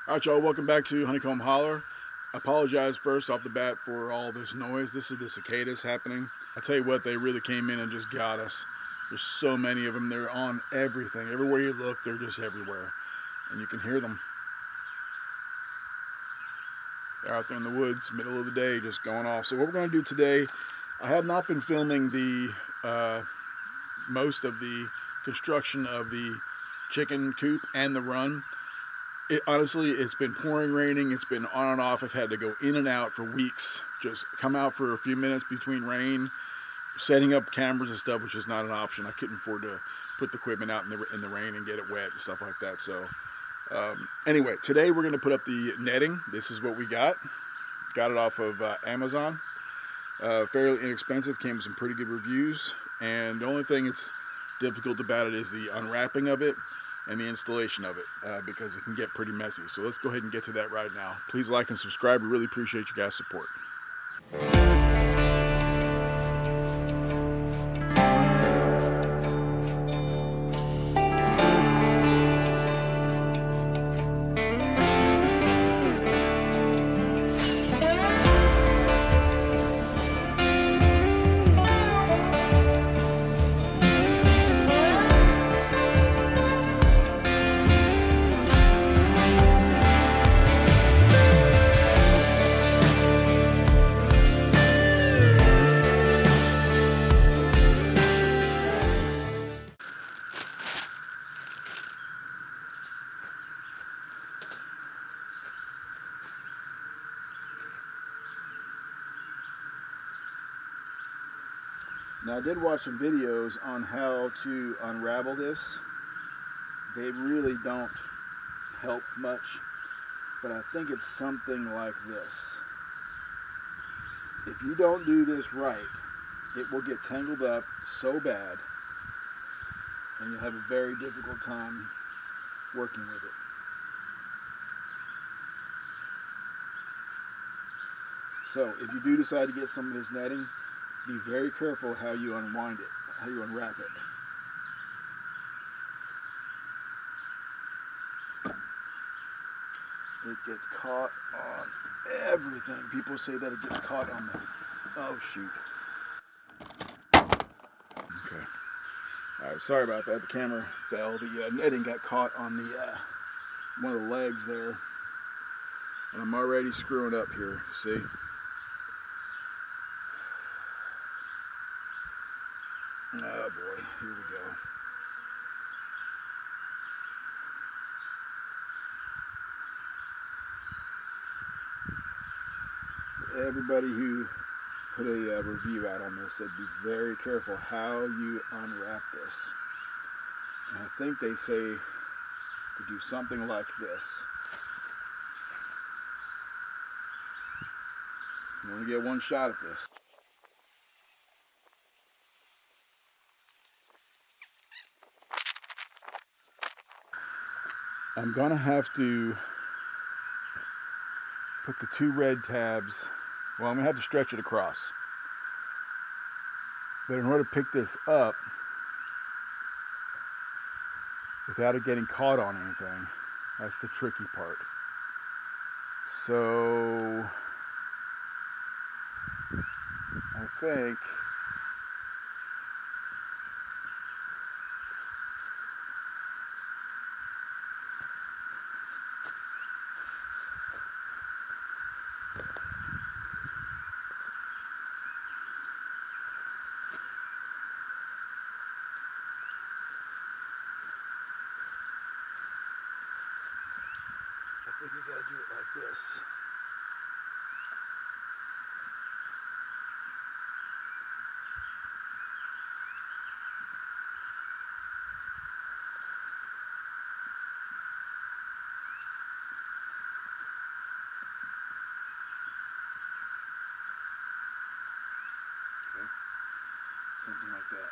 All right, y'all, welcome back to Honeycomb Holler. I apologize first off the bat for all this noise. This is the cicadas happening. I tell you what, they really came in and just got us. There's so many of them. They're on everything. Everywhere you look, they're just everywhere. And you can hear them. They're out there in the woods, middle of the day, just going off. So what we're going to do today, I have not been filming the most of the construction of the chicken coop and the run. Honestly, it's been pouring, raining. It's been on and off. I've had to go in and out for weeks. Just come out for a few minutes between rain, setting up cameras and stuff, which is not an option. I couldn't afford to put the equipment out in the rain and get it wet and stuff like that. So anyway, today we're going to put up the netting. This is what we got. Got it off of Amazon. Fairly inexpensive. Came with some pretty good reviews. And the only thing that's difficult about it is the unwrapping of it and the installation of it, because it can get pretty messy. So let's go ahead and get to that right now. Please like and subscribe. We really appreciate you guys' support. Now, I did watch some videos on how to unravel this. They really don't help much, but I think it's something like this. If you don't do this right, it will get tangled up so bad, and you'll have a very difficult time working with it. So, if you do decide to get some of this netting, be very careful how you unwind it, how you unwrap it. It gets caught on everything. People say that it gets caught on the... Oh, shoot. Okay. All right, sorry about that. The camera fell. The netting got caught on the one of the legs there. And I'm already screwing up here, see? Oh boy, here we go. Everybody who put a review out on this said be very careful how you unwrap this. And I think they say to do something like this. You only get one shot at this. I'm gonna have to put the two red tabs, well, I'm gonna have to stretch it across. But in order to pick this up without it getting caught on anything, that's the tricky part. So I think you gotta do it like this. Okay. Something like that.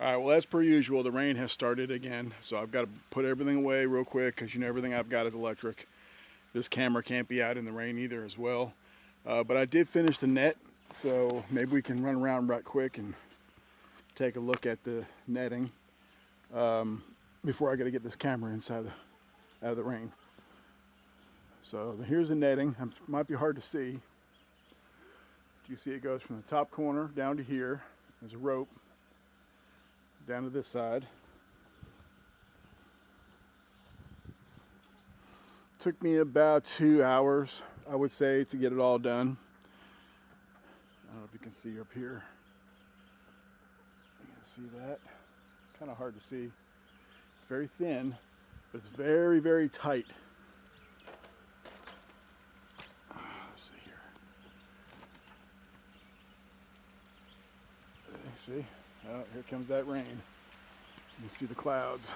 All right, well, as per usual, the rain has started again, so I've got to put everything away real quick because everything I've got is electric. This camera can't be out in the rain either as well. But I did finish the net, so maybe we can run around right quick and take a look at the netting before I got to get this camera out of the rain. So here's the netting. It might be hard to see. You see it goes from the top corner down to here. There's a rope down to this side. Took me about 2 hours, I would say, to get it all done. I don't know if you can see up here. You can see that. Kind of hard to see. It's very thin, but it's very, very tight. Let's see here. See? Oh, here comes that rain. You can see the clouds.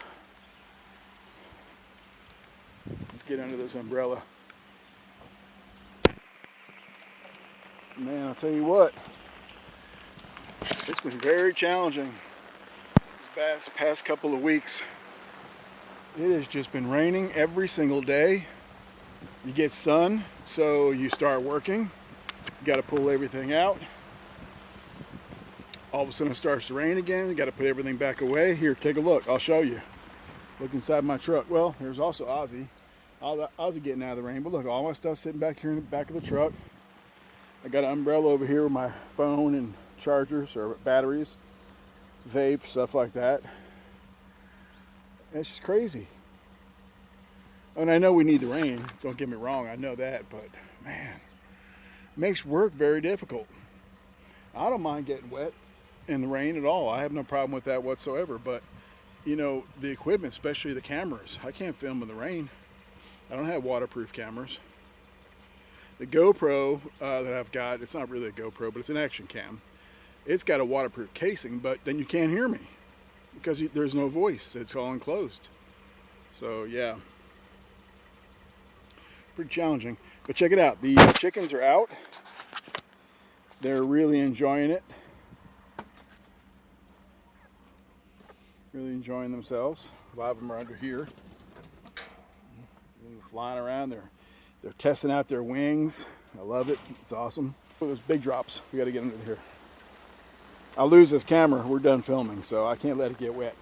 Let's get under this umbrella. Man, I'll tell you what, it's been very challenging these past couple of weeks. It has just been raining every single day. You get sun, so you start working. You got to pull everything out. All of a sudden it starts to rain again. You got to put everything back away. Here, take a look. I'll show you. Look inside my truck. Well, there's also Ozzy. Ozzy getting out of the rain. But look, all my stuff's sitting back here in the back of the truck. I got an umbrella over here with my phone and chargers or batteries, vape, stuff like that. It's just crazy. And I know we need the rain. Don't get me wrong. I know that. But, man, it makes work very difficult. I don't mind getting wet in the rain at all. I have no problem with that whatsoever. But, you know, the equipment, especially the cameras, I can't film in the rain. I don't have waterproof cameras. The GoPro that I've got, it's not really a GoPro, but it's an action cam. It's got a waterproof casing, but then you can't hear me because there's no voice. It's all enclosed. So, yeah. Pretty challenging. But check it out. The chickens are out. They're really enjoying it. Really enjoying themselves. A lot of them are under here. Flying around. They're testing out their wings. I love it. It's awesome. Oh, those big drops. We got to get under here. I'll lose this camera. We're done filming, so I can't let it get wet.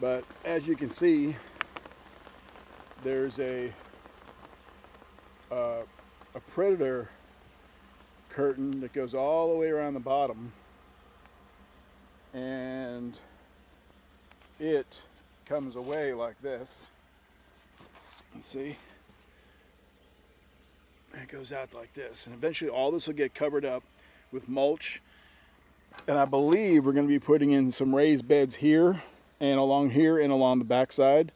But as you can see, there's a predator curtain that goes all the way around the bottom, and it comes away like this. See, and it goes out like this, and eventually all this will get covered up with mulch, and I believe we're going to be putting in some raised beds here and along the backside,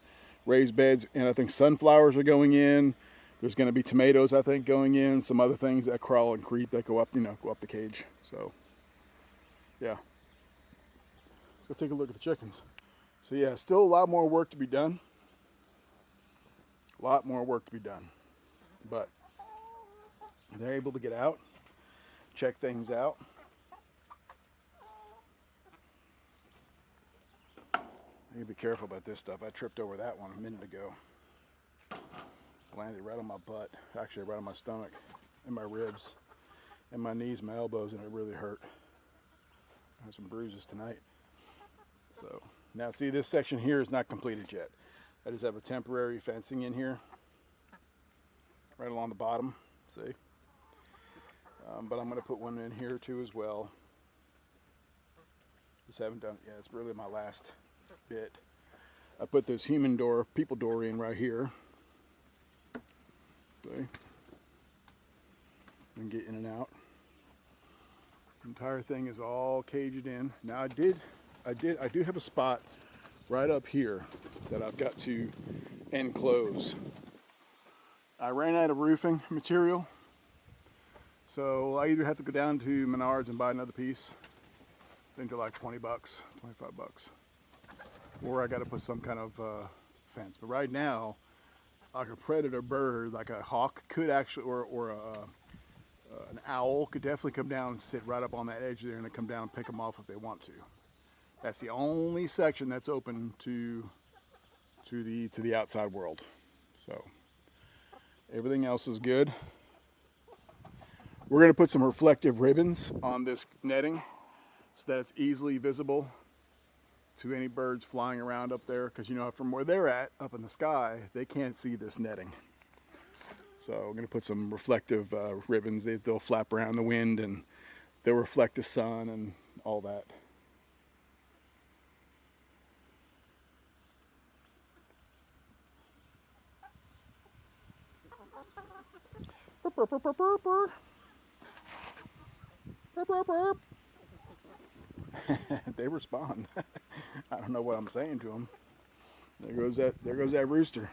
raised beds, and I think sunflowers are going in. There's going to be tomatoes, I think, going in, some other things that crawl and creep that go up the cage. So yeah, let's go take a look at the chickens. So yeah, still a lot more work to be done. A lot more work to be done, but they're able to get out, check things out. I need to be careful about this stuff. I tripped over that one a minute ago. Landed right on my butt, actually right on my stomach, and my ribs, and my knees, my elbows, and it really hurt. I have some bruises tonight. So now see, this section here is not completed yet. I just have a temporary fencing in here, right along the bottom, see? But I'm going to put one in here too as well. Just haven't done it yet. It's really my last bit. I put this people door in right here. See? And get in and out. The entire thing is all caged in. Now I do have a spot right up here that I've got to enclose. I ran out of roofing material, so I either have to go down to Menards and buy another piece. I think they're like 20 bucks, 25 bucks. Or I got to put some kind of fence. But right now, like a predator bird, like a hawk could actually, or an owl could definitely come down and sit right up on that edge there and come down and pick them off if they want to. That's the only section that's open to the outside world. So everything else is good. We're going to put some reflective ribbons on this netting so that it's easily visible to any birds flying around up there, because you know, from where they're at up in the sky, they can't see this netting. So we're going to put some reflective ribbons. They'll flap around the wind and they'll reflect the sun and all that. Burp, burp, burp, burp, burp. Burp, burp, burp. They respond. I don't know what I'm saying to them. There goes that rooster.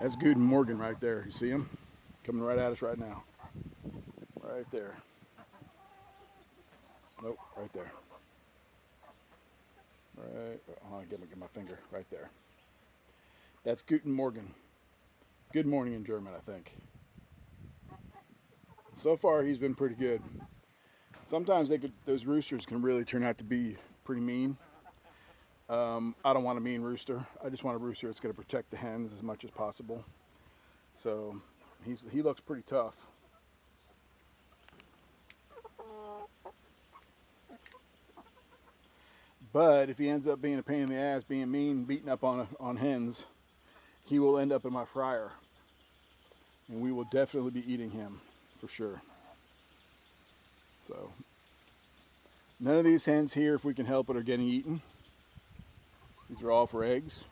That's Good Morgan right there. You see him? Coming right at us right now. Right there. Nope, right there. Right. Hold on, get my finger right there. That's Guten Morgen. Good morning in German, I think. So far, he's been pretty good. Sometimes those roosters can really turn out to be pretty mean. I don't want a mean rooster. I just want a rooster that's going to protect the hens as much as possible. So he looks pretty tough. But if he ends up being a pain in the ass, being mean, beating up on hens, he will end up in my fryer. And we will definitely be eating him, for sure. So, none of these hens here, if we can help it, are getting eaten. These are all for eggs.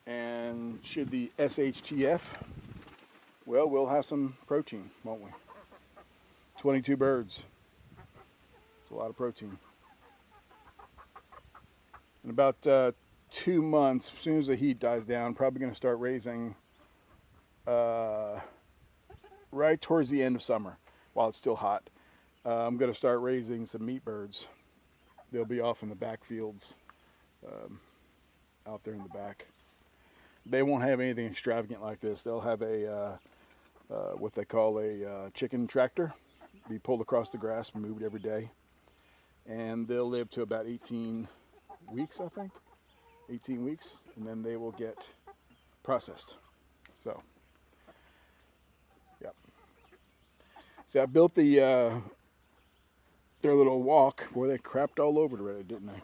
And should the SHTF, well, we'll have some protein, won't we? 22 birds. It's a lot of protein. In about 2 months, as soon as the heat dies down, probably going to start raising right towards the end of summer, while it's still hot. I'm going to start raising some meat birds. They'll be off in the back fields, out there in the back. They won't have anything extravagant like this. They'll have a what they call a chicken tractor. Be pulled across the grass and moved every day. And they'll live to about 18 weeks, I think. 18 weeks, and then they will get processed. So, yep. See, I built their little walk. Boy, they crapped all over it already, didn't they?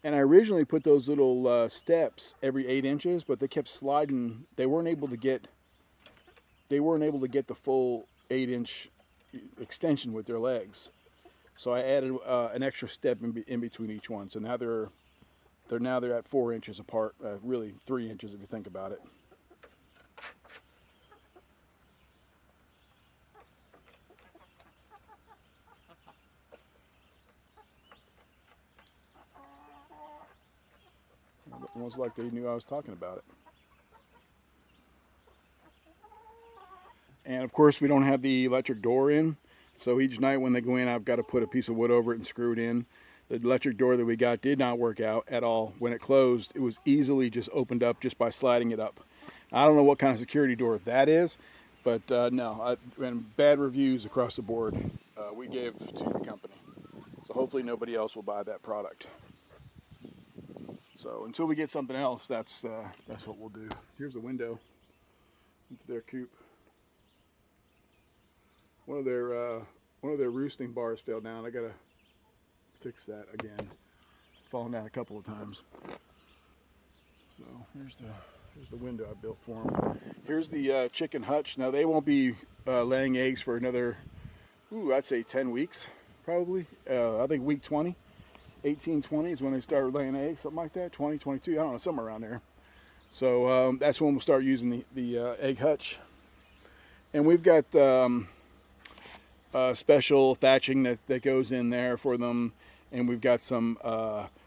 And I originally put those little steps every 8 inches, but they kept sliding. They weren't able to get the full 8-inch extension with their legs. So I added an extra step in between each one. So now they're at 4 inches apart. Really 3 inches if you think about it. Almost like they knew I was talking about it. And of course, we don't have the electric door in. So each night when they go in, I've got to put a piece of wood over it and screw it in. The electric door that we got did not work out at all. When it closed, it was easily just opened up just by sliding it up. I don't know what kind of security door that is, but no, and bad reviews across the board we gave to the company. So hopefully nobody else will buy that product. So until we get something else, that's what we'll do. Here's a window into their coop. One of their roosting bars fell down. I gotta fix that again. Fallen down a couple of times. So here's the window I built for them. Here's the chicken hutch. Now they won't be laying eggs for another, I'd say 10 weeks probably. I think week 20, 18, 20 is when they start laying eggs, something like that. 20, 22, I don't know, somewhere around there. So that's when we'll start using the egg hutch. And we've got special thatching that goes in there for them, and we've got some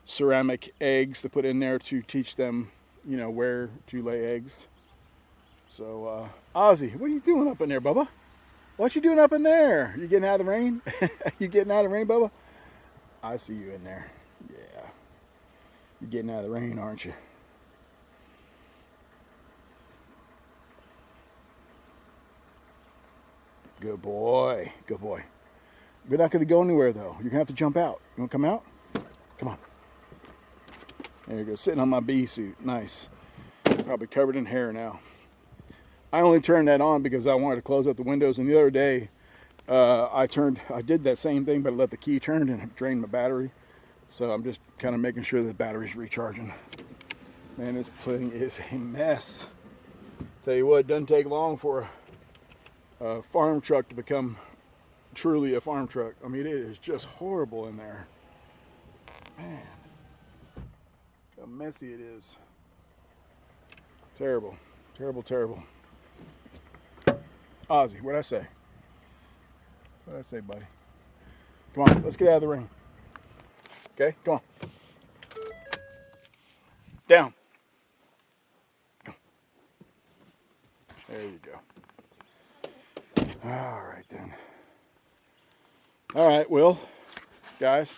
ceramic eggs to put in there to teach them, where to lay eggs. So Ozzy, what are you doing up in there, Bubba? What you doing up in there? You getting out of the rain? You getting out of the rain, Bubba? I see you in there. Yeah, you're getting out of the rain, aren't you? Good boy. Good boy. You're not going to go anywhere, though. You're going to have to jump out. You want to come out? Come on. There you go, sitting on my bee suit. Nice. Probably covered in hair now. I only turned that on because I wanted to close up the windows, and the other day I did that same thing, but I let the key turn and it drained my battery. So I'm just kind of making sure the battery's recharging. Man, this thing is a mess. Tell you what, it doesn't take long for a farm truck to become truly a farm truck. I mean, it is just horrible in there. Man, how messy it is. Terrible, terrible, terrible. Ozzy, what'd I say? What'd I say, buddy? Come on, let's get out of the rain. Okay, come on. Down. Come. There you go. All right, then. All right, well, guys,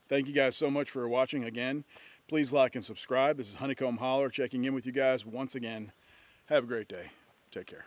thank you guys so much for watching again. Please like and subscribe. This is Honeycomb Holler checking in with you guys once again. Have a great day. Take care.